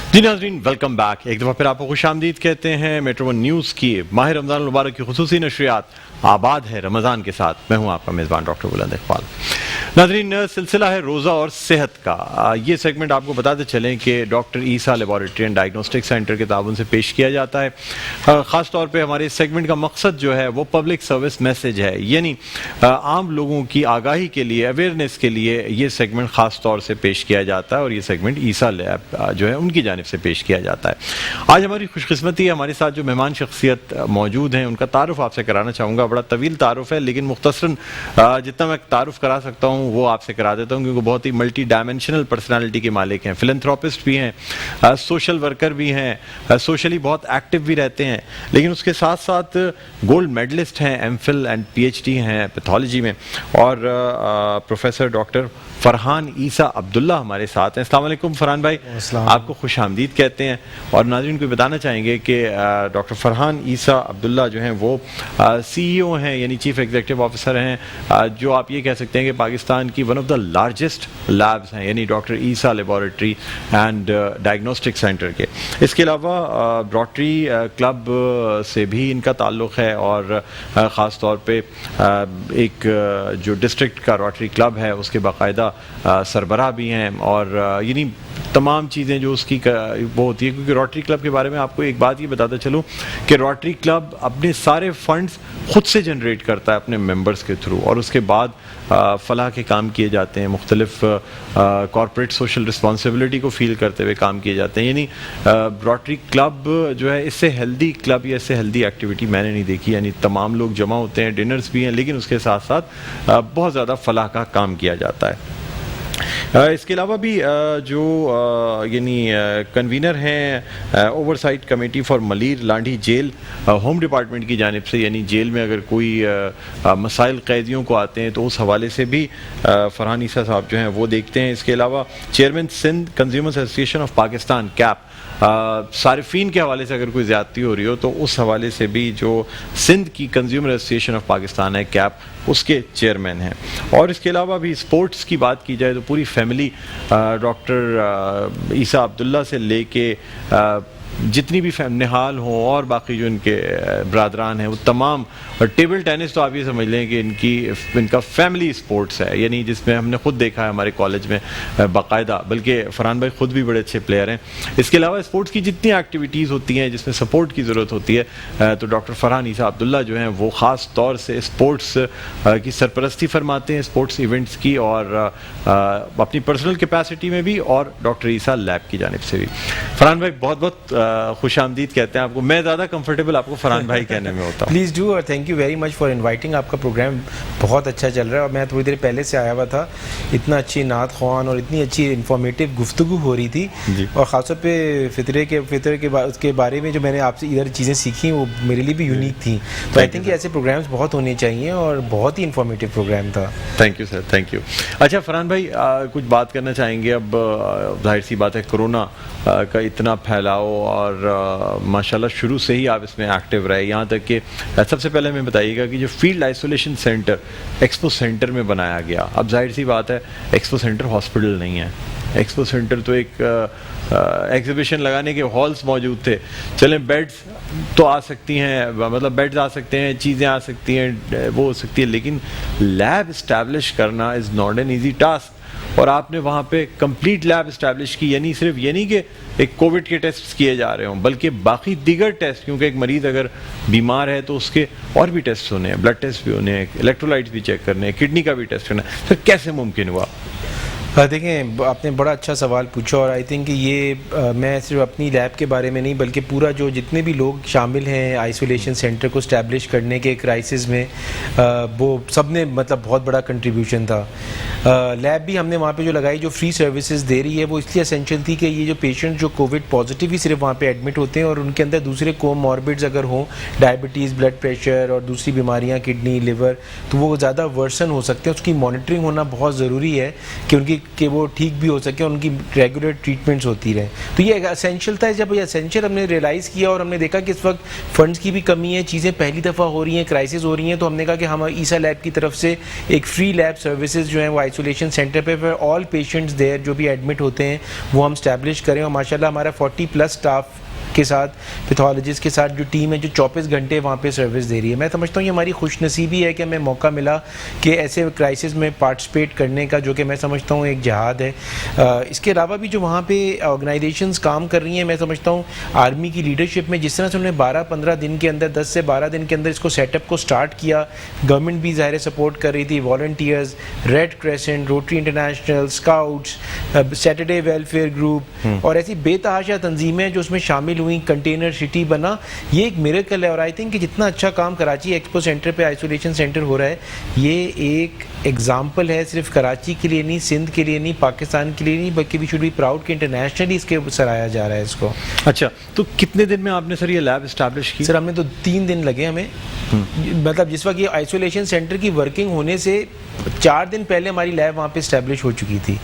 जी नाज़रीन, welcome back. एक दफ़ा फिर आपको खुशामदीद कहते हैं मेट्रो वन न्यूज़ की माह रमज़ान मुबारक की खुसूसी नशरियात आबाद है रमज़ान के साथ। मैं हूँ आपका मेज़बान डॉक्टर बुलंद इकबाल। नाज़रीन, सिलसिला है रोज़ा और सेहत का। ये सेगमेंट आपको बताते चलें कि doctor Isa laboratory and diagnostic centre के ताउन से पेश किया जाता है। ख़ास तौर पे हमारे इस सेगमेंट का मकसद जो है वो पब्लिक सर्विस मैसेज है, यानी आम लोगों की आगाही के लिए, अवेयरनेस के लिए ये सेगमेंट ख़ास तौर से पेश किया जाता है और ये सेगमेंट ईसा लैब जो है उनकी जानिब से पेश किया जाता है। आज हमारी खुशकिस्मती है, हमारे साथ जो मेहमान शख्सियत मौजूद हैं उनका तारुफ आपसे कराना चाहूँगा। बड़ा तवील तारुफ है, लेकिन मुख्तसरन जितना मैं तारुफ करा सकता हूँ वो आपसे करा देता हूँ, क्योंकि बहुत ही मल्टी डायमेंशनल पर्सनालिटी के मालिक हैं। फिलैंथ्रोपिस्ट भी हैं, सोशल वर्कर भी हैं, सोशली बहुत एक्टिव भी रहते हैं, लेकिन उसके साथ साथ गोल्ड मेडलिस्ट हैं, एमफिल एंड पीएचडी हैं पैथोलॉजी में। और प्रोफेसर डॉक्टर फरहान ईसा अब्दुल्ला हमारे साथ हैं। अस्सलाम वालेकुम फरहान भाई, आपको खुशामदीद कहते हैं। और नाज़रीन को बताना चाहेंगे कि डॉक्टर फरहान ईसा अब्दुल्ला जो हैं वो सीईओ हैं, यानी चीफ एग्जीक्यूटिव ऑफिसर हैं, जो आप ये कह सकते हैं कि पाकिस्तान की one of the largest labs हैं, यानी doctor Isa laboratory and diagnostic centre के। इसके अलावा रोटरी क्लब से भी इनका ताल्लुक़ है और ख़ास तौर पे एक जो डिस्ट्रिक्ट का रोटरी क्लब है उसके बाकायदा सरबराह भी हैं। और यानी तमाम चीज़ें जो उसकी वो होती है, क्योंकि रोटरी क्लब के बारे में आपको एक बात ये बताता चलूँ कि रोटरी क्लब अपने सारे फंड्स खुद से जनरेट करता है अपने मेंबर्स के थ्रू, और उसके बाद फलाह के काम किए जाते हैं, मुख्तलिफ कॉर्पोरेट सोशल रिस्पॉन्सिबिलिटी को फील करते हुए काम किए जाते हैं। यानी रोटरी क्लब जो है, इससे हेल्दी क्लब या इससे हेल्दी एक्टिविटी मैंने नहीं देखी। यानी तमाम लोग जमा होते हैं, डिनर्स भी हैं, लेकिन उसके साथ साथ बहुत ज़्यादा फलाह का काम किया जाता है। इसके अलावा भी जो यानी कन्वीनर हैं oversight committee for Malir Landhi jail home department की जानिब से, यानी जेल में अगर कोई मसाइल कैदियों को आते हैं तो उस हवाले से भी फरहान ईसा साहब जो हैं वो देखते हैं। इसके अलावा chairman Sindh consumers association of Pakistan कैप, सारिफीन के हवाले से अगर कोई ज़्यादती हो रही हो तो उस हवाले से भी जो सिंध की कंज्यूमर एसोसिएशन ऑफ पाकिस्तान है कैप, उसके चेयरमैन हैं। और इसके अलावा भी स्पोर्ट्स की बात की जाए तो पूरी फैमिली डॉक्टर ईसा अब्दुल्ला से लेके जितनी भी निहाल हों और बाकी जो इनके ब्रादरान हैं वो तमाम, और टेबल टेनिस तो आप ये समझ लें कि इनका फैमिली स्पोर्ट्स है, यानी जिसमें हमने खुद देखा है हमारे कॉलेज में बाकायदा, बल्कि फरहान भाई खुद भी बड़े अच्छे प्लेयर हैं। इसके अलावा स्पोर्ट्स की जितनी एक्टिविटीज़ होती हैं जिसमें सपोर्ट की ज़रूरत होती है तो डॉक्टर फरहान ईसा अब्दुल्ला जो हैं वो ख़ास तौर से स्पोर्ट्स की सरपरस्ती फरमाते हैं, स्पोर्ट्स इवेंट्स की, और अपनी पर्सनल कैपेसिटी में भी और डॉक्टर ईसा लैब की जानिब से भी। फरहान भाई बहुत बहुत खुशामदीद कहते हैं आपको। मैं ज़्यादा कंफर्टेबल आपको फरहान भाई कहने में होता हूँ। प्लीज़ डू, और thank you very much for inviting. आपका प्रोग्राम बहुत अच्छा चल रहा है और मैं थोड़ी देर पहले से आया हुआ था। इतना अच्छी नात ख्वान और इतनी अच्छी इन्फॉर्मेटिव गुफ्तगू हो रही थी, और ख़ासतौर पे फितरे के बारे में जो मैंने आपसे इधर चीज़ें सीखी वो मेरे लिए भी यूनिक थी। तो आई थिंक ऐसे प्रोग्राम्स बहुत होने चाहिए और बहुत ही इन्फॉर्मेटिव प्रोग्राम था। Thank you sir, thank you. अच्छा फरहान भाई, कुछ बात करना चाहेंगे। अब जाहिर सी बात है कोरोना का इतना फैलाव, और माशाल्लाह शुरू से ही आप इसमें एक्टिव रहे, यहाँ तक कि सबसे पहले हमें बताइएगा कि जो field isolation centre expo centre में बनाया गया, अब जाहिर सी बात है एक्सपो सेंटर हॉस्पिटल नहीं है, एक्सपो सेंटर तो एक एग्जीबिशन लगाने के हॉल्स मौजूद थे। चलें, बेड्स तो आ सकती हैं, मतलब बेड्स आ सकते हैं, चीज़ें आ सकती हैं, वो हो सकती है, लेकिन लैब इस्टेब्लिश करना is not an easy task. और आपने वहाँ पे कंप्लीट लैब इस्टेब्लिश की, यानी सिर्फ ये नहीं कि एक कोविड के टेस्ट किए जा रहे हों, बल्कि बाकी दीगर टेस्ट, क्योंकि एक मरीज़ अगर बीमार है तो उसके और भी टेस्ट होने हैं, ब्लड टेस्ट भी होने हैं, इलेक्ट्रोलाइट्स भी चेक करने हैं, किडनी का भी टेस्ट करना है। फिर कैसे मुमकिन हुआ? देखें, आपने बड़ा अच्छा सवाल पूछा, और आई थिंक ये मैं सिर्फ अपनी लैब के बारे में नहीं बल्कि पूरा जो जितने भी लोग शामिल हैं आइसोलेशन सेंटर को इस्टेब्लिश करने के क्राइसिस में, वो सब ने मतलब बहुत बड़ा कंट्रीब्यूशन था। लैब भी हमने वहाँ पे जो लगाई, जो फ्री सर्विसेज दे रही है, वो इसलिए एसेंशियल थी कि ये जो पेशेंट जो कोविड पॉजिटिव ही सिर्फ वहाँ पे एडमिट होते हैं और उनके अंदर दूसरे कोमॉर्बिड्स अगर हों, डायबिटीज़, ब्लड प्रेशर और दूसरी बीमारियाँ, किडनी, लिवर, तो वो ज़्यादा वर्सन हो सकते हैं। उसकी मॉनिटरिंग होना बहुत ज़रूरी है कि उनकी कि वो ठीक भी हो सके, उनकी रेगुलर ट्रीटमेंट्स होती रहें। तो ये एसेंशियल था। जब ये एसेंशियल हमने रियलाइज़ किया और हमने देखा कि इस वक्त फंड्स की भी कमी है, चीज़ें पहली दफ़ा हो रही हैं, क्राइसिस हो रही हैं, तो हमने कहा कि हम ईसा लैब की तरफ से एक फ्री लैब सर्विसेज जो हैं वो आइसोलेशन सेंटर पे फॉर ऑल पेशेंट्स देयर जो भी एडमिट होते हैं वो हम स्टैब्लिश करें। और माशाल्लाह हमारा 40+ स्टाफ के साथ, पैथोलॉजिस्ट के साथ जो टीम है जो 24 घंटे वहाँ पे सर्विस दे रही है। मैं समझता हूँ ये हमारी खुशनसीबी है कि हमें मौका मिला कि ऐसे क्राइसिस में पार्टिसिपेट करने का, जो कि मैं समझता हूँ एक जहाद है। इसके अलावा भी जो वहाँ पे ऑर्गेनाइजेशंस काम कर रही हैं, मैं समझता हूँ आर्मी की लीडरशिप में जिस तरह से उन्होंने 12-15 दिन के अंदर, 10 से 12 दिन के अंदर इसको सेटअप को स्टार्ट किया, गवर्नमेंट भी ज़ाहिर सपोर्ट कर रही थी, volunteers, red crescent, rotary international, scouts, Saturday welfare group और ऐसी बेतहाशा तंजीमें जो उसमें शामिल हुई, कंटेनर सिटी बना, ये एक मिरेकल है। और आई थिंक कि जितना अच्छा काम कराची एक्सपो सेंटर पे आइसोलेशन सेंटर हो रहा है, ये एक एग्जाम्पल है, सिर्फ कराची के लिए नहीं, सिंध के लिए नहीं, पाकिस्तान के लिए नहीं, बल्कि वी शुड बी प्राउड कि इंटरनेशनली इसके सराहा जा रहा है इसको। अच्छा, तो कितने दिन में आपने सर ये लैब इस्टेब्लिश की? सर हमने तो 3 दिन लगे हमें। मतलब जिस वक्त ये आइसोलेशन सेंटर की वर्किंग होने से 4 दिन पहले हमारी लैब वहाँ पे इस्टेब्लिश हो चुकी थी।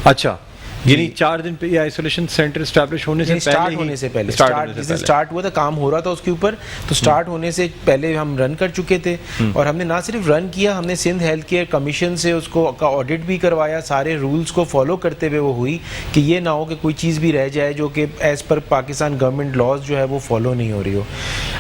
अच्छा, यानी 4 दिन पे ये आइसोलेशन सेंटर स्टैब्लिश होने से स्टार्ट होने से पहले स्टार्ट हुआ था, काम हो रहा था उसके ऊपर, तो स्टार्ट होने से पहले हम रन कर चुके थे। और हमने ना सिर्फ रन किया, हमने सिंध हेल्थ केयर कमीशन से उसको का ऑडिट भी करवाया, सारे रूल्स को फॉलो करते हुए वो हुई कि ये ना हो कि कोई चीज़ भी रह जाए जो कि as per Pakistan government laws जो है वो फॉलो नहीं हो रही हो।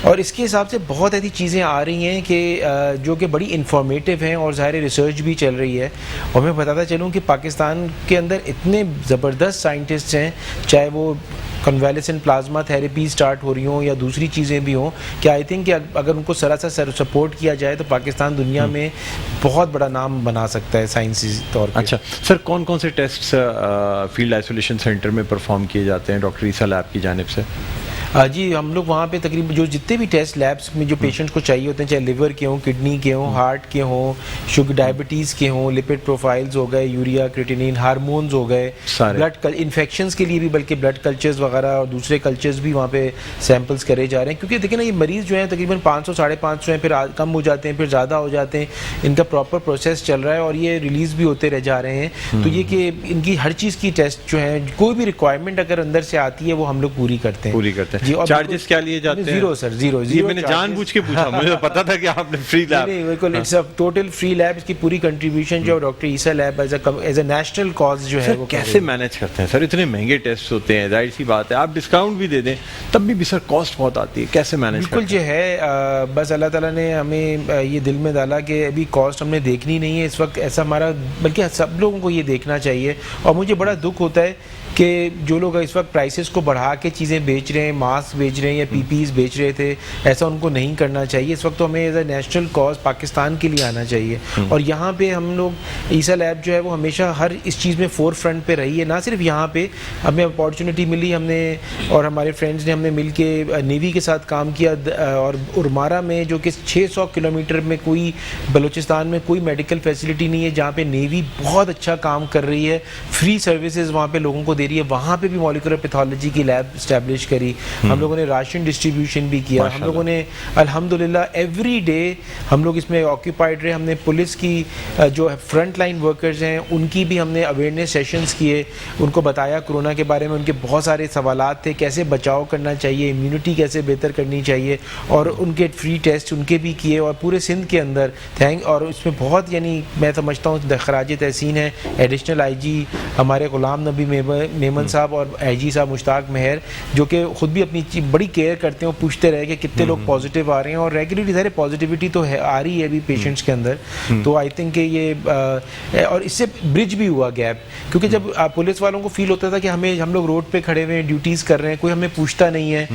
और इसके हिसाब से बहुत ऐसी चीज़ें आ रही हैं कि जो कि बड़ी इंफॉर्मेटिव हैं और ज़ाहिर रिसर्च भी चल रही है। और मैं बताता चलूँ कि पाकिस्तान के अंदर इतने ज़बरदस्त साइंटिस्ट हैं, चाहे वो कन्वेलेसेंट प्लाज्मा थेरेपी स्टार्ट हो रही हों या दूसरी चीज़ें भी हों, कि आई थिंक कि अगर उनको सरासर सपोर्ट किया जाए तो पाकिस्तान दुनिया में बहुत बड़ा नाम बना सकता है साइंसी तौर पे। अच्छा सर, कौन कौन से टेस्ट फील्ड आइसोलेशन सेंटर में परफॉर्म किए जाते हैं डॉक्टर ईसा लैब की जानिब से? जी, हम लोग वहाँ पे तकरीबन जो जितने भी टेस्ट लैब्स में जो पेशेंट्स को चाहिए होते हैं, चाहे लिवर के हों, किडनी के हों, हार्ट के हों, शुगर डायबिटीज़ के हों, लिपिड प्रोफाइल्स हो गए, यूरिया, क्रिएटिनिन, हार्मोन्स हो गए, ब्लड इन्फेक्शंस के लिए भी बल्कि ब्लड कल्चर्स वगैरह और दूसरे कल्चर्स भी वहाँ पे सैंपल्स करे जा रहे हैं। क्योंकि देखिए ना, ये मरीज़ जो हैं तकरीबन 500-550 हैं, फिर कम हो जाते हैं, फिर ज़्यादा हो जाते हैं, इनका प्रॉपर प्रोसेस चल रहा है और ये रिलीज़ भी होते रह जा रहे हैं। तो ये कि इनकी हर चीज़ की टेस्ट जो है, कोई भी रिक्वायरमेंट अगर अंदर से आती है वो हम लोग पूरी करते हैं जी। और चार्जेस क्या लिए जाते हैं? Zero sir, zero. मैंने जानबूझ के पूछा, मुझे पता था कि आपने फ्री लैब। नहीं, बिल्कुल it's a total free lab. इसकी पूरी कंट्रीब्यूशन जो doctor Isa lab as a national cause जो है वो कैसे मैनेज करते हैं सर? इतने महंगे टेस्ट होते हैं, जाहिर सी बात है आप डिस्काउंट भी दे दें तब भी सर कॉस्ट बहुत आती है, कैसे मैनेज? बिल्कुल जो है, बस अल्लाह ताला ने हमें ये दिल में डाला कि अभी कॉस्ट हमने देखनी नहीं है इस वक्त, ऐसा हमारा, बल्कि सब लोगों को ये देखना चाहिए। और मुझे बड़ा दुख होता है कि जो लोग इस वक्त प्राइसेस को बढ़ा के चीज़ें बेच रहे हैं, मास्क बेच रहे हैं या पीपीज़ बेच रहे थे, ऐसा उनको नहीं करना चाहिए। इस वक्त तो हमें as a national cause Pakistan के लिए आना चाहिए। और यहाँ पे हम लोग, ईसा लैब जो है वो हमेशा हर इस चीज़ में फोर फ्रंट पे रही है। ना सिर्फ यहाँ पे हमें अपॉर्चुनिटी मिली, हमने और हमारे फ्रेंड्स ने हमने मिल के नेवी के साथ काम किया और उर्मारा में, जो कि 600 किलोमीटर में कोई बलूचिस्तान में कोई मेडिकल फैसिलिटी नहीं है, जहाँ पे नेवी बहुत अच्छा काम कर रही है, फ्री सर्विसेज वहाँ पे लोगों को दे रही है। वहाँ पे भी मॉलिक्यूलर पैथोलॉजी की लैब स्टैब्लिश करी, हम लोगों ने राशन डिस्ट्रीब्यूशन भी किया, हम लोगों ने अल्हम्दुलिल्लाह एवरी डे हम लोग इसमें ऑक्यूपाइड रहे। हमने पुलिस की जो फ्रंट लाइन वर्कर्स हैं उनकी भी हमने अवेयरनेस सेशंस किए, उनको बताया कोरोना के बारे में, उनके बहुत सारे सवालात थे, कैसे बचाव करना चाहिए, इम्यूनिटी कैसे बेहतर करनी चाहिए, और उनके फ्री टेस्ट उनके भी किए। और पूरे सिंध के अंदर और इसमें बहुत, यानी मैं समझता हूँ खराज तहसीन है एडिशनल आईजी हमारे गुलाम नबी मेमन साहब और आईजी साहब मुश्ताक मेहर, जो कि खुद भी अपनी बड़ी केयर करते हैं, पूछते रहे कि कितने लोग पॉजिटिव आ रहे हैं। और रेगुलरली सारे पॉजिटिविटी तो है, आ रही है अभी पेशेंट्स के अंदर। तो आई थिंक कि ये और इससे ब्रिज भी हुआ गैप, क्योंकि जब पुलिस वालों को फील होता था कि हम लोग रोड पे खड़े हुए हैं, ड्यूटीज़ कर रहे हैं, कोई हमें पूछता नहीं है,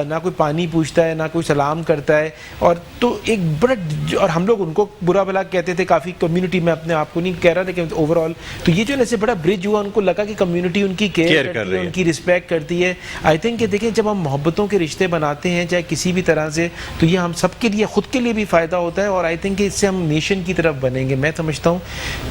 ना कोई पानी पूछता है, ना कोई सलाम करता है, और तो एक बड़ा, और हम लोग उनको बुरा भला कहते थे काफ़ी, कम्युनिटी में, अपने आप को नहीं कह रहा लेकिन ओवरऑल। तो ये जो है ना, इससे बड़ा ब्रिज हुआ, उनको लगा कि कम्युनिटी उनकी उनकी केयर करती है, उनकी रिस्पेक्ट करती है। आई थिंक कि देखिए जब हम मोहब्बतों के रिश्ते बनाते हैं चाहे किसी भी तरह से, तो ये हम सबके लिए, खुद के लिए भी फ़ायदा होता है और आई थिंक कि इससे हम नेशन की तरफ बनेंगे। मैं समझता हूँ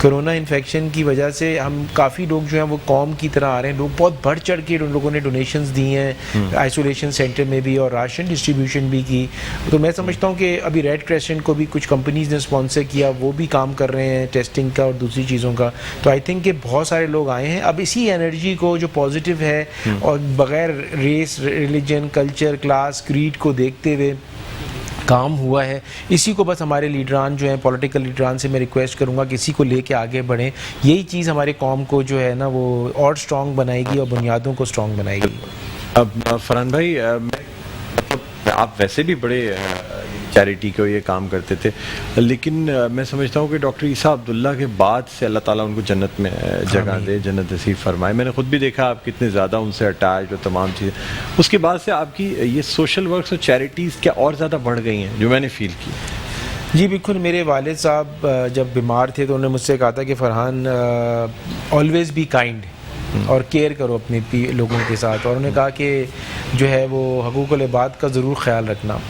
कोरोना इन्फेक्शन की वजह से हम काफ़ी लोग जो हैं वो कौम की तरह आ रहे हैं, लोग बहुत बढ़ चढ़ के उन लोगों ने डोनेशंस दी हैं आइसोलेशन सेंटर में भी और राशन डिस्ट्रीब्यूशन भी की। तो मैं समझता हूँ कि अभी रेड क्रेसेंट को भी कुछ कंपनीज ने स्पॉन्सर किया, वो भी काम कर रहे हैं टेस्टिंग का और दूसरी चीज़ों का। तो आई थिंक कि बहुत सारे लोग आए हैं। अब इसी एनर्जी को जो पॉजिटिव है और बगैर race, religion, culture, class, creed को देखते हुए काम हुआ है, इसी को बस हमारे लीडरान जो हैं, पॉलिटिकल लीडरान से मैं रिक्वेस्ट करूंगा कि इसी को लेके आगे बढ़ें। यही चीज़ हमारे कौम को जो है ना वो और स्ट्रॉन्ग बनाएगी और बुनियादों को स्ट्रॉन्ग बनाएगी। अब फरहान भाई, आप वैसे भी बड़े चैरिटी को ये काम करते थे, लेकिन मैं समझता हूँ कि डॉक्टर ईसा अब्दुल्ला के बाद से अल्लाह ताला उनको जन्नत में जगह दे, जन्नत नसीब फरमाए। मैंने खुद भी देखा आप कितने ज़्यादा उनसे अटैच और तमाम चीज़ें, उसके बाद से आपकी ये सोशल वर्क्स और चैरिटीज़ क्या और ज़्यादा बढ़ गई हैं, जो मैंने फ़ील की। जी बिल्कुल, मेरे वालिद साहब जब बीमार थे तो उन्होंने मुझसे कहा था कि फरहान ऑलवेज़ बी काइंड और केयर करो अपने लोगों के साथ, और उन्होंने कहा कि जो है वो हकूक़ुल इबाद का ज़रूर ख्याल रखना।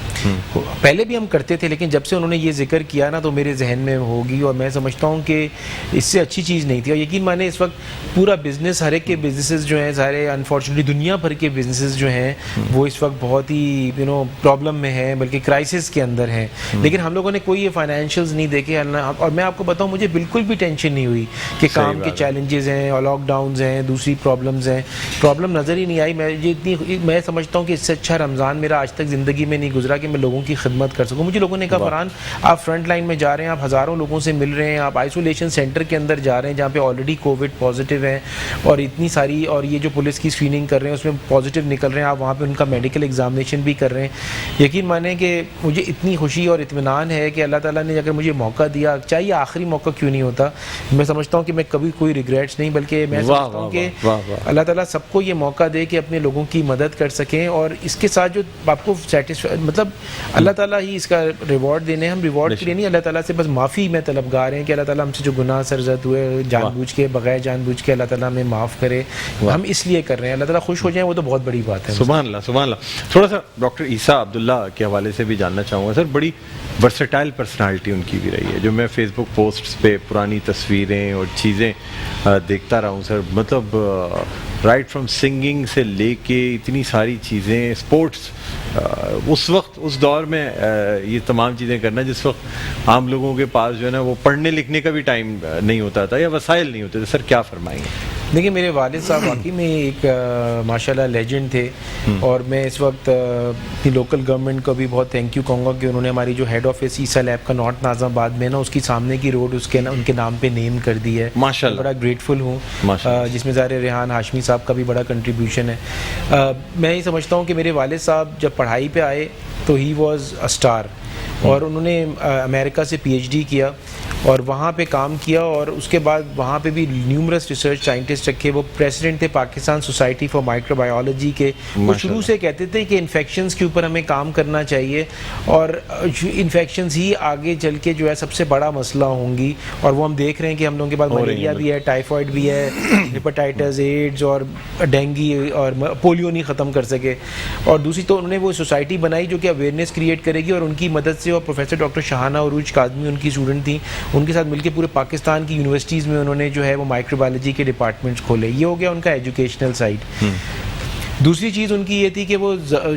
पहले भी हम करते थे, लेकिन जब से उन्होंने ये जिक्र किया ना तो मेरे जहन में होगी, और मैं समझता हूँ कि इससे अच्छी चीज़ नहीं थी। और यकीन माने इस वक्त पूरा बिज़नेस, हर एक के बिजनेसेस जो हैं सारे, अनफॉर्चुनेटली दुनिया भर के बिजनेसेस जो हैं वो इस वक्त बहुत ही प्रॉब्लम में हैं, बल्कि क्राइसिस के अंदर हैं। लेकिन हम लोगों ने कोई ये फाइनेंशियल्स नहीं देखे, और मैं आपको बताऊँ मुझे बिल्कुल भी टेंशन नहीं हुई कि काम के चैलेंजेस हैं और लॉकडाउन्स हैं, दूसरी प्रॉब्लम्स हैं, प्रॉब्लम नज़र ही नहीं आई। मैं समझता हूँ कि इससे अच्छा रमज़ान मेरा आज तक ज़िंदगी में नहीं गुजरा कि मैं लोगों की खिदमत कर सकूँ। मुझे लोगों ने कहा फरहान आप फ्रंट लाइन में जा रहे हैं, आप हज़ारों लोगों से मिल रहे हैं, आप आइसोलेशन सेंटर के अंदर जा रहे हैं जहाँ पे ऑलरेडी कोविड पॉजिटिव हैं, और इतनी सारी, और ये जो पुलिस की स्क्रीनिंग कर रहे हैं उसमें पॉजिटिव निकल रहे हैं, आप वहाँ पर उनका मेडिकल एग्जामिनेशन भी कर रहे हैं। यकीन माने कि मुझे इतनी खुशी और इत्मीनान है कि अल्लाह ताला ने अगर मुझे मौका दिया, चाहे ये आखिरी मौका क्यों नहीं होता, मैं समझता हूँ कि मैं कभी कोई रिग्रेट्स नहीं, बल्कि मैं समझता हूँ कि अल्लाह ताला सबको ये मौका दे कि अपने लोगों की मदद कर सकें। और इसके साथ जो आपको सेटिस्फाई, मतलब अल्लाह ताला ही इसका रिवॉर्ड देने, हम रिवॉर्ड के लिए नहीं, अल्लाह ताला से बस माफ़ी में तलबगार हैं कि अल्लाह ताला हमसे जो गुनाह सरजद हुए जानबूझ के, बगैर जानबूझ के, अल्लाह ताला हमें माफ़ करे। हम इसलिए कर रहे हैं, अल्लाह ताला खुश हो जाए, वो तो बहुत बड़ी बात है। सुभान अल्लाह, सुभान अल्लाह। थोड़ा सा डॉक्टर ईसा अब्दुल्ला के हवाले से भी जानना चाहूँगा सर। बड़ी वर्सेटाइल पर्सनालिटी उनकी भी रही है, जो मैं फेसबुक पोस्ट्स पे पुरानी तस्वीरें और चीज़ें देखता रहा हूँ सर। मतलब राइट फ्रॉम सिंगिंग से लेके इतनी सारी चीज़ें, स्पोर्ट्स, उस वक्त, उस दौर में ये तमाम चीज़ें करना जिस वक्त आम लोगों के पास जो है ना वो पढ़ने लिखने का भी टाइम नहीं होता था या वसाइल नहीं होते थे। सर क्या फरमाएंगे? देखिए मेरे वालिद साहब वाकई में एक माशाल्लाह लेजेंड थे, और मैं इस वक्त अपनी लोकल गवर्नमेंट को भी बहुत थैंक यू कहूँगा कि उन्होंने हमारी जो हेड ऑफिस ईसा लैब का नॉर्थ नाज़ाबाद में ना, उसकी सामने की रोड उनके नाम पे नेम कर दी है। माशाल्लाह, बड़ा ग्रेटफुल हूँ, जिसमें ज़ाहिर रेहान हाशमी साहब का भी बड़ा कंट्रीब्यूशन है। मैं ये समझता हूँ कि मेरे वालिद साहब जब पढ़ाई पे आए तो ही वॉज अ स्टार, और उन्होंने अमेरिका से PhD किया और वहाँ पे काम किया, और उसके बाद वहाँ पे भी न्यूमरस रिसर्च साइंटिस्ट रखे। वो प्रेसिडेंट थे पाकिस्तान सोसाइटी फॉर माइक्रोबायोलॉजी के। वो शुरू से कहते थे कि इन्फेक्शंस के ऊपर हमें काम करना चाहिए, और इन्फेक्शंस ही आगे चल के जो है सबसे बड़ा मसला होंगी, और वो हम देख रहे हैं कि हम लोगों के पास मलेरिया भी है, टाइफाइड भी है, हेपेटाइटिस, एड्स और डेंगी और पोलियो नहीं ख़त्म कर सके। और दूसरी तो उन्होंने वो सोसाइटी बनाई जो कि अवेयरनेस क्रिएट करेगी, और उनकी मदद से, और प्रोफेसर डॉक्टर शाहाना उरूज काज़मी उनकी स्टूडेंट थी, उनके साथ मिलकर पूरे पाकिस्तान की यूनिवर्सिटीज़ में उन्होंने जो है वो माइक्रोबायोलॉजी के डिपार्टमेंट्स खोले। ये हो गया उनका एजुकेशनल साइड। दूसरी चीज़ उनकी ये थी कि वो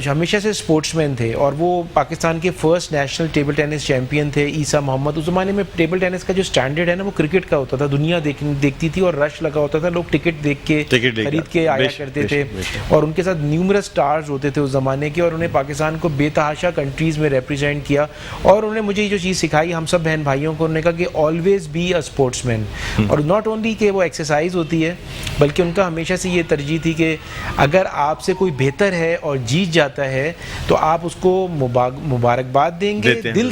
हमेशा से स्पोर्ट्समैन थे, और वो पाकिस्तान के first national table tennis champion थे। ईसा मोहम्मद, उस ज़माने में टेबल टेनिस का जो स्टैंडर्ड है ना वो क्रिकेट का होता था, दुनिया देखती थी और रश लगा होता था, लोग टिकट देख के खरीद के आया करते थे, और उनके साथ न्यूमरस स्टार्स होते थे उस ज़माने के, और उन्हें पाकिस्तान को बेतहाशा कंट्रीज़ में रिप्रेजेंट किया। और उन्होंने मुझे ये जो चीज़ सिखाई हम सब बहन भाइयों को, उन्होंने कहा कि ऑलवेज बी अ स्पोर्ट्समैन। और नॉट ओनली कि वो एक्सरसाइज होती है, बल्कि उनका हमेशा से ये तरजीह थी कि अगर आपसे कोई बेहतर है और जीत जाता है तो आप उसको मुबारकबाद देंगे, दिल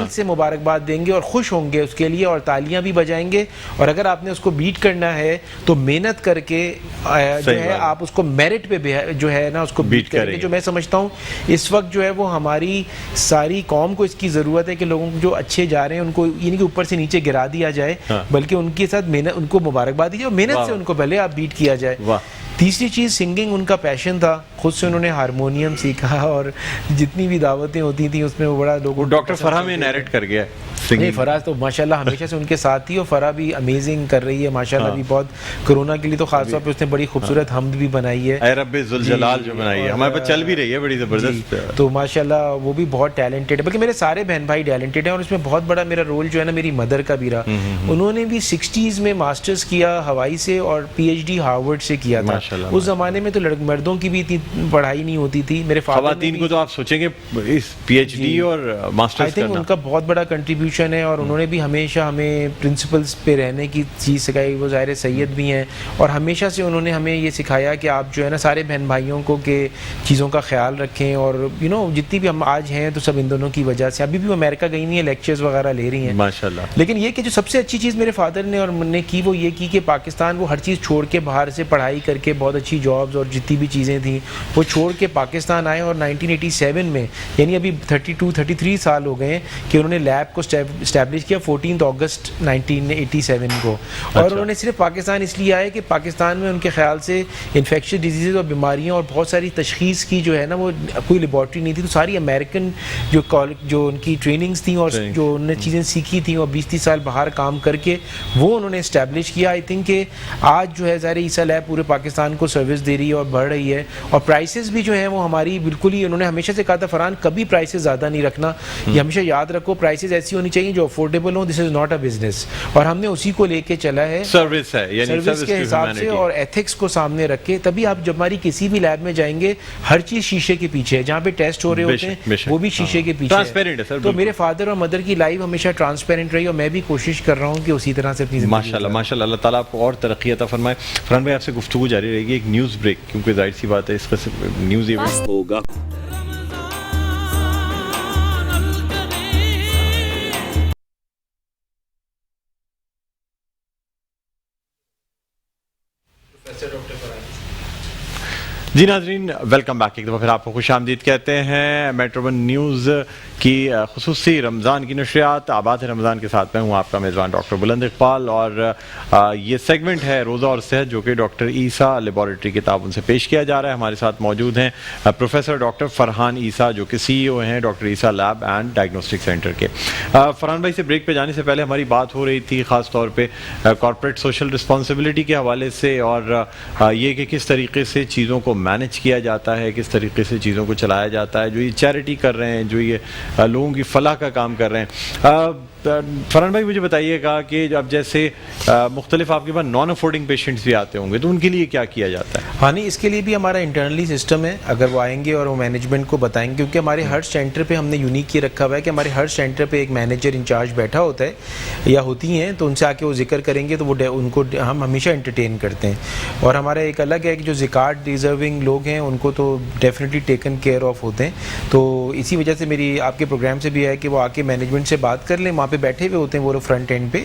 से मुबारकबाद देंगे और खुश होंगे उसके लिए, और तालियां भी बजाएंगे। और अगर आपने उसको बीट करना है तो मेहनत करके जो है आप उसको मेरिट पे जो है ना उसको बीट करेंगे। जो मैं समझता हूँ इस वक्त जो है वो हमारी सारी कौम को इसकी ज़रूरत है कि लोगों को जो अच्छे जा रहे हैं उनको यानी कि ऊपर से नीचे गिरा दिया जाए, बल्कि उनके साथ मेहनत, उनको मुबारकबाद दीजिए और मेहनत से उनको पहले आप बीट किया जाए। तीसरी चीज़ सिंगिंग उनका पैशन था, खुद से उन्होंने हारमोनियम सीखा और जितनी भी दावतें होती थी उसमें वो बड़ा लोग डॉक्टर फरहा में नैरेट कर गया नहीं, फराज तो माशाल्लाह हमेशा से उनके साथ थी और फराह भी अमेजिंग कर रही है माशाल्लाह भी बहुत। कोरोना के लिए तो खास तौर पे उसने बड़ी खूबसूरत हमद भी बनाई है, ऐ रब्बे जुल जलाल जो बनाई है, हमारे पास चल भी रही है बड़ी ज़बरदस्त। तो माशाल्लाह वो भी बहुत टैलेंटेड है, बल्कि मेरे सारे बहन भाई टैलेंटेड हैं और इसमें बहुत बड़ा मेरा रोल जो है ना मेरी मदर का भी रहा। उन्होंने भी 60s में मास्टर्स किया हवाई से और PhD हार्वर्ड से किया था। उस ज़माने में तो मर्दों की भी इतनी पढ़ाई नहीं होती थी। मेरे ख़वातीन को तो आप सोचेंगे इस PhD और मास्टर्स आई थिंक उनका बहुत बड़ा कंट्रीब्यूशन है और उन्होंने भी हमेशा हमें प्रिंसिपल्स पे रहने की चीज़ सिखाई। वो ज़ाहिर सैयद भी हैं और हमेशा से उन्होंने हमें ये सिखाया कि आप जो है ना सारे बहन भाइयों को के चीज़ों का ख्याल रखें और जितनी भी हम आज हैं तो सब इन दोनों की वजह से। अभी भी वो अमेरिका गई नहीं है, लेक्चर्स वगैरह ले रही हैं माशाल्लाह। लेकिन ये कि जो सबसे अच्छी चीज़ मेरे फादर ने और मैंने की वो ये की कि पाकिस्तान वो हर चीज़ छोड़ के बाहर से पढ़ाई करके बहुत अच्छी जॉब्स और जितनी भी चीज़ें थी वो छोड़ के पाकिस्तान आए और 1987 में यानी अभी 33 साल हो गए कि उन्होंने लैब को स्टैब्लिश किया 14 अगस्त 1987 को। और उन्होंने सिर्फ पाकिस्तान इसलिए आए कि पाकिस्तान में उनके ख्याल से इन्फेक्शियस डिजीज़ और बीमारियाँ और बहुत सारी तशखीस की जो है ना वो कोई लेबॉर्ट्री नहीं थी, तो सारी अमेरिकन जो उनकी ट्रेनिंग्स थी और जो उन्होंने चीज़ें सीखी थी और 20-30 साल बाहर काम करके वो उन्होंने इस्टेब्लिश किया। आई थिंक कि आज जो है ज़ाहिर ईसा लैब पूरे पाकिस्तान को सर्विस दे रही है और बढ़ रही है और प्राइसेस भी जो है वो हमारी बिल्कुल ही उन्होंने हमेशा से कहा था फरहान कभी प्राइसेस ज़्यादा नहीं रखना, ये हमेशा याद रखो प्राइसेस ऐसी होनी चाहिए जो अफोर्डेबल हो, this is not a business. और हमने उसी को लेके चला है, सर्विस है यानी सर्विस के हिसाब से और एथिक्स को सामने रख के। तभी आप जब हमारी किसी भी लैब में जाएंगे हर चीज़ शीशे के पीछे है, जहाँ पे टेस्ट हो रहे होते हैं वो भी शीशे के पीछे है। तो मेरे फादर और मदर की लाइफ हमेशा ट्रांसपेरेंट रही और मैं भी कोशिश कर रहा हूँ कि उसी तरह से अपनी माशाल्लाह माशाल्लाह अल्लाह ताला आपको और तरक्की अता फरमाए। फरहान भाई आपसे गुफ्तगू जारी रहेगी, एक न्यूज़ ब्रेक, क्योंकि जाहिर सी बात है इसका न्यूज़ इवेंट होगा। जी नाज़रीन, वेलकम बैक। एक दफ़ा फिर आपको खुशामदीद कहते हैं। मेट्रो वन न्यूज़ की खुसूसी रमज़ान की नशरियात आबाद है रमज़ान के साथ मैं हूँ आपका मेज़बान डॉक्टर बुलंद इकबाल और ये सेगमेंट है रोज़ा और सेहत जो कि डॉक्टर ईसा लेबॉरेटरी के ताबन से पेश किया जा रहा है। हमारे साथ मौजूद हैं प्रोफेसर डॉक्टर फरहान ईसा जो कि CEO हैं doctor Isa lab and diagnostic centre के। फरहान भाई से ब्रेक पे जाने से पहले हमारी बात हो रही थी ख़ास तौर पे कॉर्पोरेट सोशल रिस्पॉन्सिबिलिटी के हवाले से और ये कि किस तरीके से चीज़ों को मैनेज किया जाता है, किस तरीके से चीज़ों को चलाया जाता है, जो ये चैरिटी कर रहे हैं, जो ये लोगों की फलाह का काम कर रहे हैं। फरहान भाई मुझे बताइएगा कि अब जैसे मुख्तलिफ आपके पास नॉन अफोर्डिंग पेशेंट्स भी आते होंगे तो उनके लिए क्या किया जाता है? हाँ नहीं, इसके लिए भी हमारा इंटरनली सिस्टम है, अगर वो आएंगे और वो मैनेजमेंट को बताएंगे, क्योंकि हमारे हर सेंटर पे हमने यूनिक ये रखा हुआ है कि हमारे हर सेंटर पे एक मैनेजर इंचार्ज बैठा होता है या होती हैं, तो उनसे आके वो जिक्र करेंगे तो वो उनको हम हमेशा एंटरटेन करते हैं। और हमारा एक अलग है कि जो ज़िकात डिज़र्विंग लोग हैं उनको तो डेफिनेटली टेकन केयर ऑफ होते हैं। तो इसी वजह से मेरी आपके प्रोग्राम से भी है कि वो आके मैनेजमेंट से बात कर लें, वहाँ पे बैठे हुए होते हैं वो लोग फ्रंट एंड पे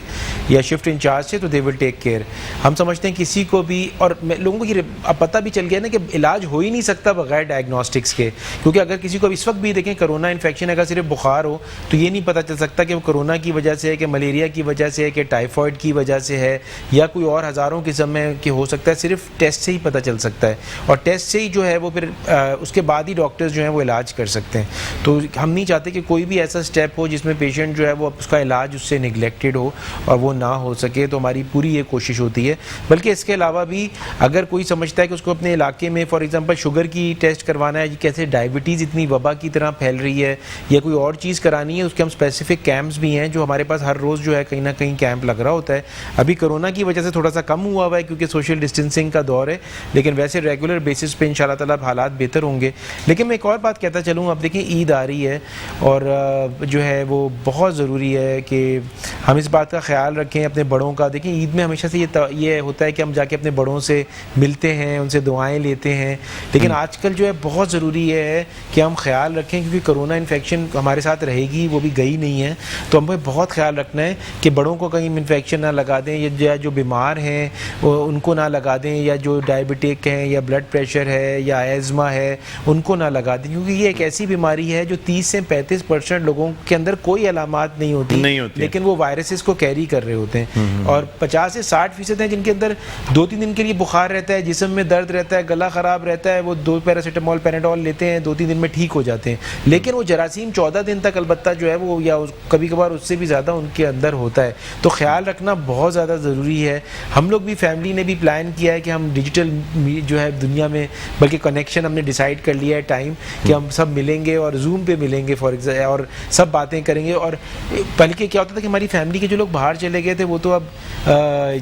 या शिफ्ट इंचार्ज से, तो दे विल टेक केयर। हम समझते हैं किसी को भी, और लोगों को ये अब पता भी चल गया ना कि इलाज हो ही नहीं सकता बगैर डायग्नोस्टिक्स के, क्योंकि अगर किसी को इस वक्त भी देखें कोरोना इन्फेक्शन अगर सिर्फ बुखार हो तो ये नहीं पता चल सकता कि वो कोरोना की वजह से है कि मलेरिया की वजह से है कि टाइफॉइड की वजह से है या कोई और हज़ारों किस्म में कि हो सकता है, सिर्फ टेस्ट से ही पता चल सकता है और टेस्ट से ही जो है वो फिर उसके बाद ही डॉक्टर्स जो हैं वो इलाज कर सकते हैं। तो हम नहीं चाहते कि कोई भी ऐसा स्टेप हो जिसमें पेशेंट जो है वो उसका इलाज उससे निगलेक्टेड हो और वो ना हो सके, तो हमारी पूरी ये कोशिश होती है। बल्कि इसके अलावा भी अगर कोई समझता है कि उसको अपने इलाके में फॉर एग्जांपल शुगर की टेस्ट करवाना है, कैसे डायबिटीज़ इतनी वबा की तरह फैल रही है या कोई और चीज़ करानी है, उसके हम स्पेसिफिक कैंप्स भी हैं जो हमारे पास हर रोज़ जो है कहीं ना कहीं कैंप लग रहा होता है। अभी कोरोना की वजह से थोड़ा सा कम हुआ है क्योंकि सोशल डिस्टेंसिंग का दौर है, लेकिन वैसे रेगुलर बेसिस पे इंशाल्लाह ताला हालात बेहतर होंगे। लेकिन मैं एक और बात कहता चलूँ, अब देखिए ईद आ रही है और जो है वो बहुत ज़रूरी है कि हम इस बात का ख्याल रखें अपने बड़ों का। देखिए ईद में हमेशा से ये होता है कि हम जाके अपने बड़ों से मिलते हैं, उनसे दुआएं लेते हैं, लेकिन आजकल जो है बहुत ज़रूरी है कि हम ख्याल रखें क्योंकि कोरोना इन्फेक्शन हमारे साथ रहेगी, वो भी गई नहीं है, तो हमें बहुत ख्याल रखना है कि बड़ों को कहीं इन्फेक्शन ना लगा दें या जो बीमार हैं उनको ना लगा दें, या जो डायबिटिक हैं या ब्लड प्रेशर है या एज़मा है उनको ना लगा दें, क्योंकि ये एक ऐसी बीमारी है जो 30 से 35% लोगों के अंदर कोई अलामात नहीं होती लेकिन वो वायरसेस को कैरी कर रहे होते हैं, और 50 से 60% हैं जिनके अंदर 2-3 दिन के लिए बुखार रहता है, जिस्म में दर्द रहता है, गला ख़राब रहता है, वो 2 पैरासीटामोल पैनाडोल लेते हैं, 2-3 दिन में ठीक हो जाते हैं। लेकिन वो जरासीम 14 दिन तक अलबत्ता जो है वो, या कभी कभार उससे भी ज़्यादा उनके अंदर होता है। तो ख्याल रखना बहुत ज़्यादा ज़रूरी है। हम लोग भी फैमिली ने भी प्लान किया है कि हम डिजिटल जो है दुनिया में, बल्कि कनेक्शन हमने डिसाइड कर लिया है टाइम कि हम सब मिलेंगे और जूम पे मिलेंगे फॉर एग्जाम्पल, और सब बातें करेंगे। और बल्कि क्या होता था कि हमारी फैमिली के जो लोग बाहर चले गए थे वो तो अब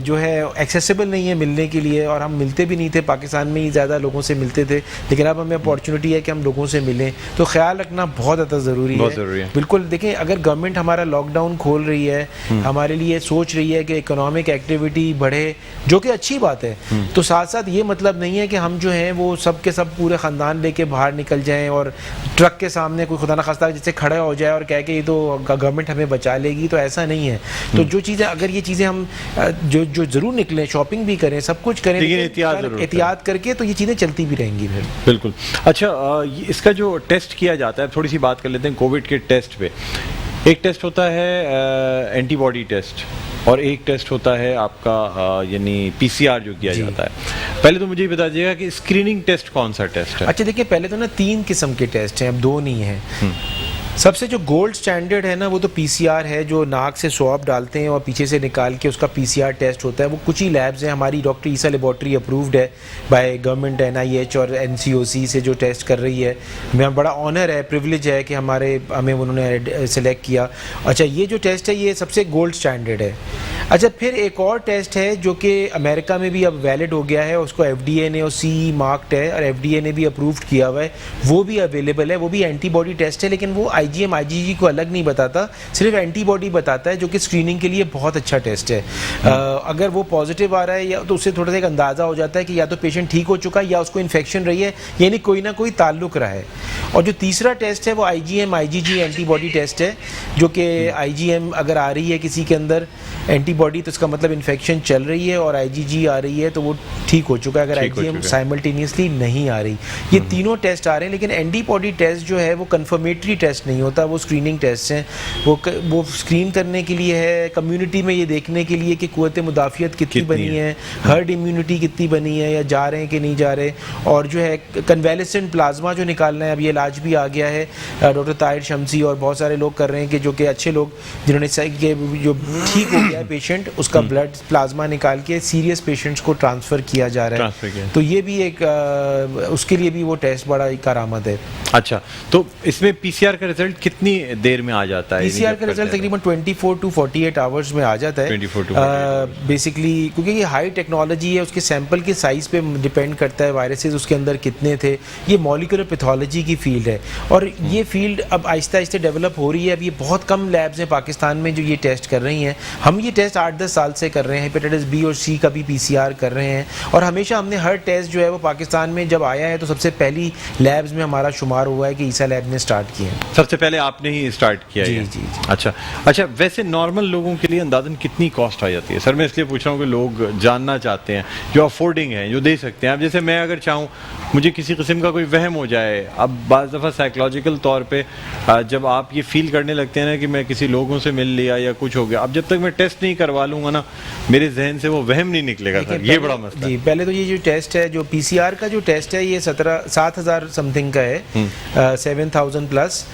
जो है एक्सेसिबल नहीं है मिलने के लिए, और हम मिलते भी नहीं थे, पाकिस्तान में ही ज़्यादा लोगों से मिलते थे, लेकिन अब हमें अपॉर्चुनिटी है कि हम लोगों से मिलें। तो ख्याल रखना बहुत ज़्यादा ज़रूरी है। बिल्कुल, देखें, अगर गवर्नमेंट हमारा लॉकडाउन खोल रही है, हमारे लिए सोच रही है कि इकोनॉमिक एक्टिविटी बढ़े, जो कि अच्छी बात है, तो साथ साथ ये मतलब नहीं है कि हम जो हैं वो सब के सब पूरे ख़ानदान लेके बाहर निकल जाएं और ट्रक के सामने कोई खुदा न खास्ता जिससे खड़ा हो जाए और कह के ये तो गवर्नमेंट हमें बचा लेगी, तो ऐसा नहीं है। तो जो चीज़ें, अगर ये चीज़ें हम जो ज़रूर निकलें, शॉपिंग भी करें, सब कुछ करें, एहतियात करके, तो ये चीज़ें चलती भी रहेंगी फिर। बिल्कुल। अच्छा, इसका जो टेस्ट किया जाता है, थोड़ी सी बात कर लेते हैं कोविड के टेस्ट पे। एक टेस्ट होता है एंटीबॉडी टेस्ट, और एक टेस्ट होता है आपका यानी पीसीआर जो किया जाता है। पहले तो मुझे ये बता दीजिएगा कि स्क्रीनिंग टेस्ट कौन सा टेस्ट है? अच्छा, देखिए, पहले तो ना 3 किस्म के टेस्ट हैं, अब 2 नहीं हैं। सबसे जो गोल्ड स्टैंडर्ड है ना, वो तो पीसीआर है, जो नाक से स्वैब डालते हैं और पीछे से निकाल के उसका पीसीआर टेस्ट होता है। वो कुछ ही लैब्स हैं, हमारी डॉक्टर ईसा लेबॉर्ट्री अप्रूव्ड है बाय गवर्नमेंट, एनआईएच और एनसीओसी से जो टेस्ट कर रही है। हमें बड़ा ऑनर है, प्रिविलेज है कि हमें उन्होंने सेलेक्ट किया। अच्छा, ये जो टेस्ट है ये सबसे गोल्ड स्टैंडर्ड है। अच्छा, फिर एक और टेस्ट है जो कि अमेरिका में भी अब वैलिड हो गया है, उसको एफडीए ने, और सीई मार्क्ड है और एफडीए ने भी अप्रूव्ड किया हुआ है, वो भी अवेलेबल है। वो भी एंटीबॉडी टेस्ट है, लेकिन वो आईजीएम आईजीजी को अलग नहीं बताता, सिर्फ एंटीबॉडी बताता है, जो कि स्क्रीनिंग के लिए बहुत अच्छा टेस्ट है। अगर वो पॉजिटिव आ रहा है, या तो उससे थोड़ा सा एक अंदाज़ा हो जाता है कि या तो पेशेंट ठीक हो चुका है या उसको इन्फेक्शन रही है, यानी कोई ना कोई ताल्लुक रहा है। और जो तीसरा टेस्ट है वो आईजीएम आईजीजी एंटीबॉडी टेस्ट है, जो कि आईजीएम अगर आ रही है किसी के अंदर एंटीबॉडी, तो इसका मतलब इन्फेक्शन चल रही है, और आईजीजी आ रही है तो वो ठीक हो चुका है, अगर आईजीएम साइमल्टेनियसली नहीं आ रही। ये तीनों टेस्ट आ रहे हैं, लेकिन एंटीबॉडी टेस्ट जो है वो कंफर्मेटरी टेस्ट नहीं होता, वो स्क्रीनिंग टेस्ट हैं। वो स्क्रीन करने के लिए है, कम्युनिटी में ये देखने के लिए कि कुव्वत मुदाफ़ियत कितनी बनी है, हर्ड इम्यूनिटी कितनी बनी है, या जा रहे हैं कि नहीं जा रहे। और जो है कन्वेलेसेंट प्लाज्मा जो निकालना है, अब ये इलाज भी आ गया है, डॉक्टर ताहिर शमसी और बहुत सारे लोग कर रहे हैं, कि जो कि अच्छे लोग जिन्होंने जो ठीक हो गया है पेशेंट, उसका ब्लड प्लाज्मा निकाल के सीरियस पेशेंट्स को ट्रांसफ़र किया जा रहा है। तो ये भी एक उसके लिए भी वो टेस्ट बड़ा कारआमद है। अच्छा, तो इसमें पीसीआर का रिजल्ट कितनी देर में आ जाता है? पीसीआर का रिजल्ट तकरीबन 24 to 48 आवर्स में आ जाता है। 24 to 48 बेसिकली, क्योंकि ये हाई टेक्नोलॉजी है, उसके सैंपल के साइज़ पे डिपेंड करता है, वायरसेस उसके अंदर कितने थे। ये मॉलिक्यूलर पैथोलॉजी की फील्ड है, और ये फील्ड अब आहिस्ता आहिस्ता डेवलप हो रही है। अब ये बहुत कम लैब्स हैं पाकिस्तान में जो ये टेस्ट कर रही हैं। हम ये टेस्ट 8-10 साल से कर रहे हैं, हेपेटाइटिस बी और सी का भी पीसीआर कर रहे हैं, और हमेशा हमने हर टेस्ट जो है वो पाकिस्तान में जब आया है तो सबसे पहली लैब्स में हमारा शुमार हुआ है कि ईसा लैब ने स्टार्ट किया है। सबसे पहले आपने ही स्टार्ट किया है? जी। अच्छा, वैसे नॉर्मल लोगों के लिए अंदाजन कितनी कॉस्ट आ जाती है? सर, मैं इसलिए पूछ रहा हूँ कि लोग जानना चाहते हैं, जो अफोर्डिंग है, जो दे सकते हैं। अब जैसे मैं अगर चाहूँ, मुझे किसी किस्म का कोई वहम हो जाए, अब बाज़ दफ़ा साइकोलॉजिकल तौर पे जब आप ये फील करने लगते हैं ना कि मैं किसी लोगों से मिल लिया या कुछ हो गया, अब जब तक मैं टेस्ट नहीं करवा लूँगा ना, मेरे जहन से वो वहम नहीं निकलेगा। सर, ये बड़ा मसला है। पहले तो ये जो टेस्ट है, जो पीसीआर का जो टेस्ट है, ये 7,000 समथिंग का है, 7,000 प्लस।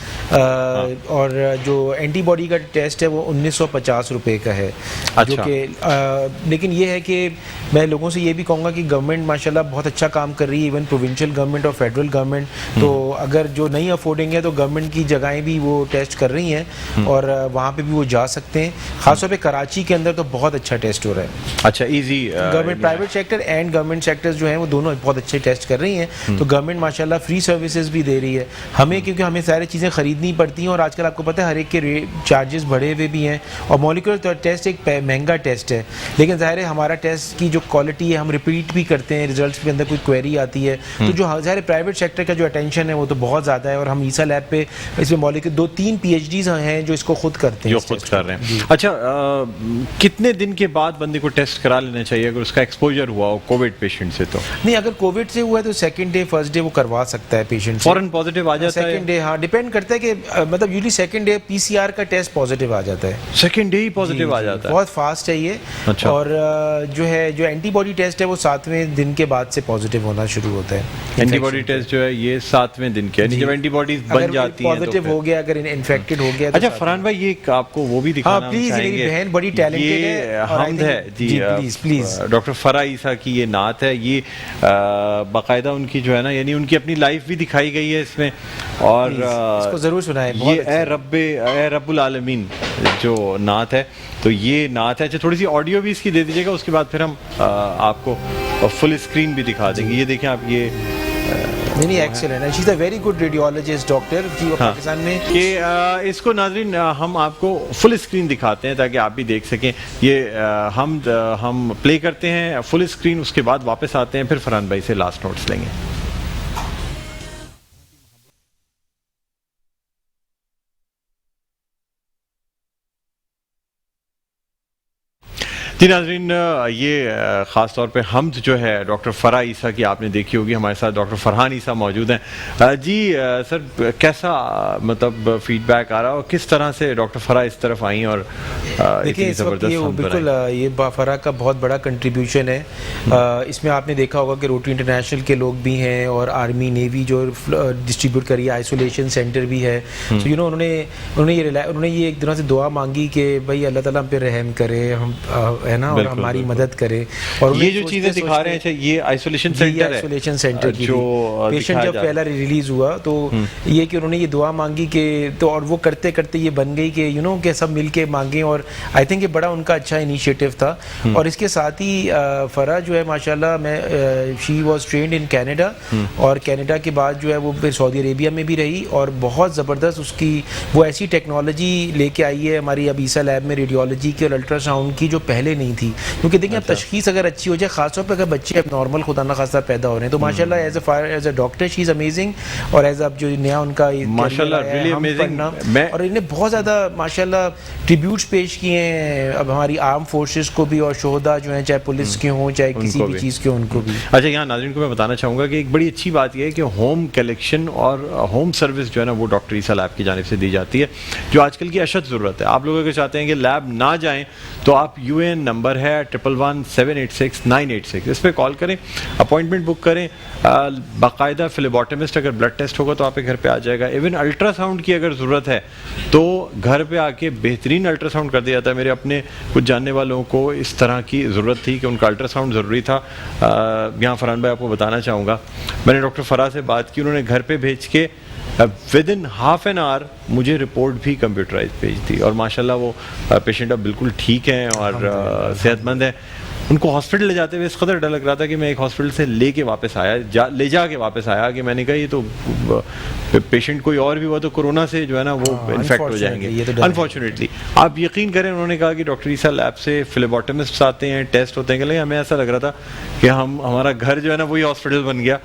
और जो एंटीबॉडी का टेस्ट है वो 1950 रुपये का है। अच्छा। जो कि लेकिन ये है कि मैं लोगों से ये भी कहूँगा कि गवर्नमेंट माशाल्लाह बहुत अच्छा काम कर रही है, इवन प्रोविंशियल गवर्नमेंट और फेडरल गवर्नमेंट। तो अगर जो नहीं अफोर्डिंग है तो गवर्नमेंट की जगहें भी वो टेस्ट कर रही हैं, और वहाँ पे भी वो जा सकते हैं। खासतौर पे कराची के अंदर तो बहुत अच्छा टेस्ट हो रहा है। अच्छा, easy. Government, private sector and government sectors जो हैं वो दोनों बहुत अच्छे टेस्ट कर रही हैं। तो गवर्नमेंट माशाल्लाह फ्री सर्विसेज भी दे रही है हमें, क्योंकि हमें सारी चीज़ें ख़रीदनी पड़ती हैं, और आजकल आपको पता है हर एक के चार्जेस बढ़े हुए भी हैं। और मॉलिक्यूलर टेस्ट एक महंगा टेस्ट है, लेकिन ज़ाहिर है हमारा टेस्ट की जो क्वालिटी है, हम रिपीट भी करते हैं, रिजल्ट्स के अंदर कोई क्वेरी आती है, तो जो ज़ाहिर प्राइवेट सेक्टर का जो अटेंशन है वो तो बहुत ज़्यादा है। और हम ईसा लैब पे इसमें मॉलिक्यूलर 2-3 PhDs हैं जो इसको खुद करते हैं, जो खुद कर रहे हैं। अच्छा, कितने दिन के बाद बंदे को टेस्ट करा लेना चाहिए अगर उसका एक्सपोजर हुआ हो कोविड पेशेंट से? तो नहीं, अगर कोविड से हुआ है तो सेकंड डे फर्स्ट डे वो करवा सकता है पेशेंट। फौरन पॉजिटिव आ जाता है? सेकंड डे, हाँ, डिपेंड करता है कि मतलब यूजली सेकंड डे पीसीआर का टेस्ट पॉजिटिव आ जाता है। सेकंड डे ही पॉजिटिव आ जाता है? बहुत फास्ट है ये। अच्छा। और जो एंटीबॉडी टेस्ट है वो 7वें दिन के बाद से पॉजिटिव होना शुरू होता है। एंटीबॉडी टेस्ट जो है ये 7वें दिन के, जब एंटीबॉडीज बन जाती हैं पॉजिटिव हो गया, अगर इन्फेक्टेड हो गया। अच्छा फरहान भाई, ये आपको वो भी दिखाना प्लीज, मेरी बहन बड़ी टैलेंटेड है। हमद है जी, प्लीज डॉक्टर फरा ईसा की ये नात है, ये बाकायदा उनकी जो है ना, यानी उनकी अपनी लाइफ भी दिखाई गई है इसमें। और इसको जरूर सुनाएं। ये ए रब्बुल आलमीन जो नात है, तो ये नात है। अच्छा, थोड़ी सी ऑडियो भी इसकी दे दीजिएगा, उसके बाद फिर हम आपको फुल स्क्रीन भी दिखा देंगे। ये देखें आप, ये नहीं, excellent, she is a very good radiologist doctor ji Pakistan में। ये इसको नाज़रीन हम आपको फुल स्क्रीन दिखाते हैं ताकि आप भी देख सकें। ये हम प्ले करते हैं फुल स्क्रीन, उसके बाद वापस आते हैं, फिर फरहान भाई से लास्ट नोट्स लेंगे। जी नाज़रीन, ये ख़ास तौर पे हमद जो है डॉक्टर फ़रा ईसा की आपने देखी होगी, हमारे साथ डॉक्टर फरहान ईसा मौजूद हैं। जी सर, कैसा मतलब फीडबैक आ रहा है और किस तरह से डॉक्टर फ़रा इस तरफ आई और देखिए इस वक्त ये बिल्कुल ये फ़रा का बहुत बड़ा कंट्रीब्यूशन है। इसमें आपने देखा होगा कि रोटरी इंटरनेशनल के लोग भी हैं और आर्मी नेवी जो डिस्ट्रीब्यूट करी है, आइसोलेशन सेंटर भी है। तो यू नो उन्होंने ये एक दिनों से दुआ मांगी कि भाई अल्लाह ताला हम पे रहम करे, हम है ना, और हमारी मदद करे। और ये जो चीजें दिखा रहे हैं, ये आइसोलेशन सेंटर है, आइसोलेशन सेंटर की जो पेशेंट जब पहला रिलीज हुआ तो ये कि उन्होंने ये दुआ मांगी कि, तो और वो करते करते ये बन गई कि यू नो कि सब मिलके मांगे। और आई थिंक ये बड़ा उनका अच्छा इनिशिएटिव था। और इसके साथ ही फरा जो है माशाल्लाह, मैं she was trained in Canada, और कनाडा के बाद जो है वो फिर सऊदी अरेबिया में भी रही, और बहुत ज़बरदस्त उसकी वो ऐसी टेक्नोलॉजी लेके आई है हमारी अब ईसा लैब में, रेडियोलॉजी की और अल्ट्रासाउंड की, जो पहले नहीं थी। क्योंकि देखिए अब तशखीस अगर अच्छी हो जाए, खासतौर पर अगर बच्चे अब नॉर्मल खुदा ना खासा पैदा हो रहे हैं, तो माशाल्लाह as a doctor she is amazing. और एज अब जो नया उनका माशाल्लाह रियली अमेजिंग, और इन्हें बहुत ज़्यादा माशाल्लाह ट्रिब्यूट्स पेश किए हैं अब हमारी आर्म फोर्सेस को भी, और शोहदा जो हैं चाहे पुलिस के हों चाहे किसी भी चीज़ के, उनको भी। अच्छा, यहाँ नाज़रीन को मैं बताना चाहूँगा कि एक बड़ी अच्छी बात यह है कि होम कलेक्शन और होम सर्विस जो है ना वो डॉक्टर ईसा लैब की जानिब से दी जाती है, जो आजकल की अशद ज़रूरत है। आप लोग अगर चाहते हैं कि लैब ना जाएँ तो आप UN नंबर है 111-786-986, इस पर कॉल करें, अपॉइंटमेंट बुक करें। बाकायदा फ्लेबोटमिस्ट अगर ब्लड टेस्ट होगा तो आपके घर पे आ जाएगा। इवन अल्ट्रासाउंड की अगर ज़रूरत है तो घर पे आके बेहतरीन अल्ट्रासाउंड कर दिया जाता है। मेरे अपने कुछ जानने वालों को इस तरह की ज़रूरत थी कि उनका अल्ट्रासाउंड ज़रूरी था। यहाँ फरहान भाई आपको बताना चाहूँगा, मैंने डॉक्टर फरा से बात की, उन्होंने घर पर भेज के with in half an hour मुझे रिपोर्ट भी कंप्यूटराइज भेज दी, और माशाल्लाह वो पेशेंट अब बिल्कुल ठीक हैं और सेहतमंद है। उनको हॉस्पिटल ले जाते हुए इस कदर डर लग रहा था कि मैं एक हॉस्पिटल से लेके वापस आया, ले जाके वापस आया कि मैंने कहा ये तो पेशेंट कोई और भी हुआ तो कोरोना से जो है ना वो इन्फेक्ट हो जाएंगे अनफॉर्चुनेटली। आप यकीन करें, उन्होंने कहा कि डॉक्टर ईसा लैब से फ्लेबोटमिस्ट आते हैं, टेस्ट होते हैं, लेकिन हमें ऐसा लग रहा था कि हमारा घर जो है ना वही हॉस्पिटल बन गया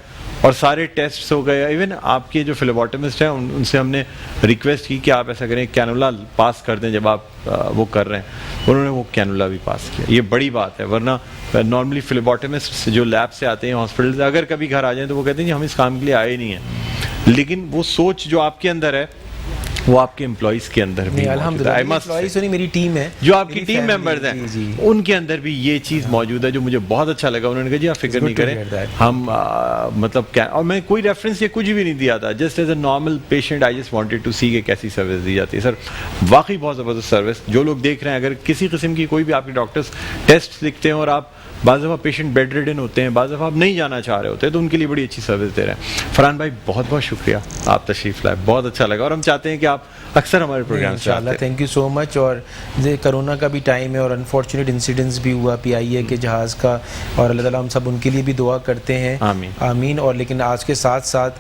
और सारे टेस्ट हो गए। इवन आपके जो फ्लेबोटमिस्ट हैं उनसे हमने रिक्वेस्ट की कि आप ऐसा करें, कैनुला पास कर दें जब आप वो कर रहे हैं, उन्होंने वो कैनुला भी पास किया। ये बड़ी बात है, वरना नॉर्मली फ्लेबोटमिस्ट जो लैब से आते हैं हॉस्पिटल से, अगर कभी घर आ जाएं तो वो कहते हैं कि हम इस काम के लिए आए ही नहीं हैं। लेकिन वो सोच जो आपके अंदर है वो आपके एम्प्लॉइज़ के अंदर भी अल्हम्दुलिल्लाह, मेरी टीम है जो आपकी टीम मेंबर्स हैं उनके अंदर भी ये चीज़ मौजूद है, जो मुझे बहुत अच्छा लगा। उन्होंने कहा जी आप फिक्र नहीं करें, हम मतलब क्या, और मैं कोई रेफरेंस या कुछ भी नहीं दिया था, just as a normal patient I just wanted to see के कैसी सर्विस दी जाती है। सर वाकई बहुत ज़बरदस्त सर्विस। जो लोग देख रहे हैं, अगर किसी किस्म की कोई भी आपके डॉक्टर्स टेस्ट लिखते हैं और आप बाज़ दफ़ा पेशेंट बेड रिडन होते हैं, बाज़ दफ़ा आप नहीं जाना चाह रहे होते, तो उनके लिए बड़ी अच्छी सर्विस दे रहे हैं। फरहान भाई बहुत बहुत शुक्रिया, आप तशरीफ़ लाए, बहुत अच्छा लगा, और हम चाहते हैं कि आप अक्सर हमारे प्रोग्राम इंशाल्लाह। Thank you so much. और ये कोरोना का भी टाइम है और अनफॉर्चुनेट इंसिडेंट्स भी हुआ PIA के जहाज़ का, और अल्लाह ताला हम सब उनके लिए भी दुआ करते हैं, आमीन आमीन। और लेकिन आज के साथ साथ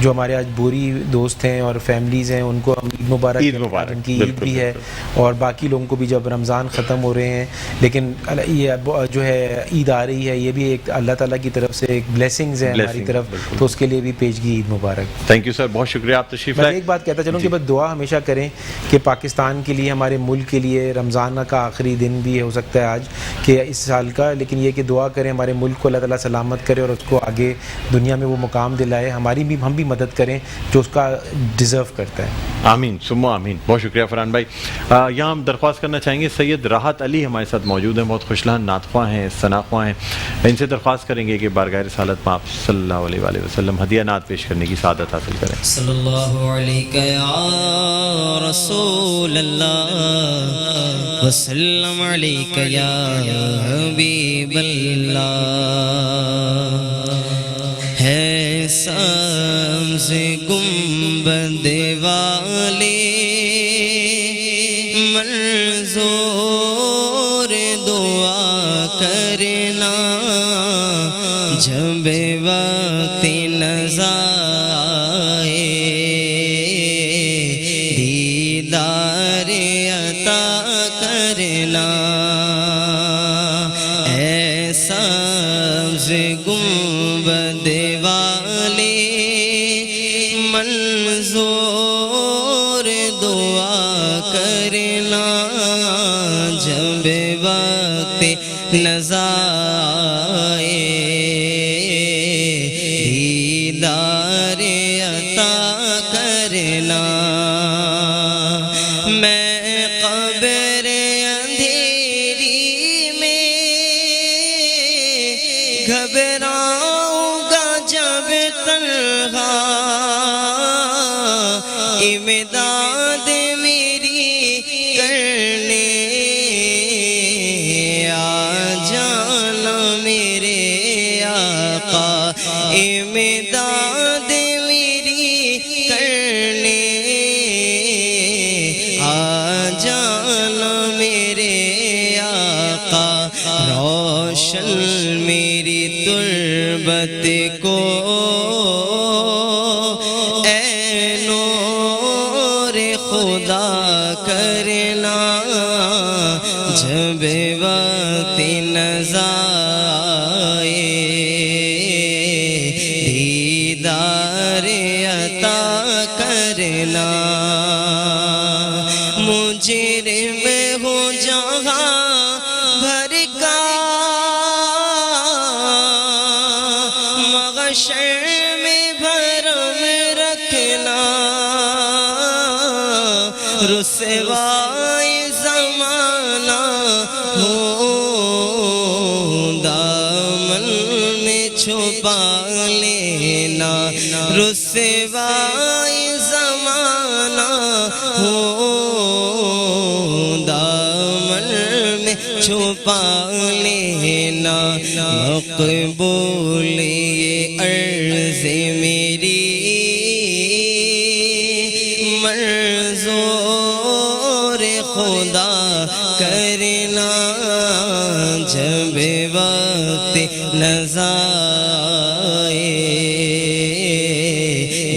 जो हमारे आज बोरी दोस्त हैं और फैमिलीज़ हैं उनको हम ईद मुबारक, उनकी ईद भी है, और बाकी लोगों को भी जब रमज़ान ख़त्म हो रहे हैं, लेकिन ये जो है ईद आ रही है, ये भी एक अल्लाह ताला की तरफ से एक ब्लेसिंग्स है हमारी तरफ, तो उसके लिए भी पेशगी ईद मुबारक। थैंक यू सर, बहुत शुक्रिया आप तशरीफ मैं लाए। एक बात कहता चलूँ कि बस दुआ हमेशा करें कि पाकिस्तान के लिए, हमारे मुल्क के लिए रमज़ान का आखिरी दिन भी हो सकता है आज कि इस साल का, लेकिन ये कि दुआ करें हमारे मुल्क को अल्लाह ताला सलामत करे और उसको आगे दुनिया में वो मुकाम दिलाए, हम भी मदद करें जो उसका डिज़र्व करता है। आमीन सुम्मा आमीन। बहुत शुक्रिया फरहान भाई। यहाँ हम दरख्वास्त करना चाहेंगे, सैयद राहत अली हमारे साथ मौजूद हैं, बहुत खुशलहन नातख्वा हैं, सनाख्वा हैं। इनसे दरख्वास्त करेंगे कि बारगाह रिसालत में आप सल्लल्लाहु अलैहि वसल्लम हदिया नात पेश करने की सादत हासिल करें। सल्लल्लाहु अलैहि या रसूल अल्लाह वसल्लम अलैहि या हबीब अल्लाह। है सब्ज़ गुंबद वाले मंजूर दुआ करना, जब वक्त नज़ाए दीदार अता करना। ऐसा गुंबद वाले मंजूर दुआ करना, जब वक्त नज़ाए दीदार अता करना। मैं क़ब्र अंधेरी में घबराऊंगा जब तन्हा, इमदाद मेरी करने आ जाना मेरे आका, इमदाद मेरी करने आ जाना मेरे आका। रोशन मेरी तुर्बत को ऐ नूर खुदा करना, जब वक्त नज़ाए दीदार अता करना। मुजरिम हो जहाँ भर का, महशर में भरम रखना, रुसवाए ज़माना हो दामन में छुपा लेना, रुसवाए ज़माना हो दामन में छुपा लेना। मक़बूल ये अर्ज़ मेरी मंजूर खुदा करना, जब वक्त नज़ाए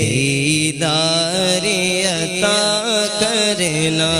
दीदार अता करना।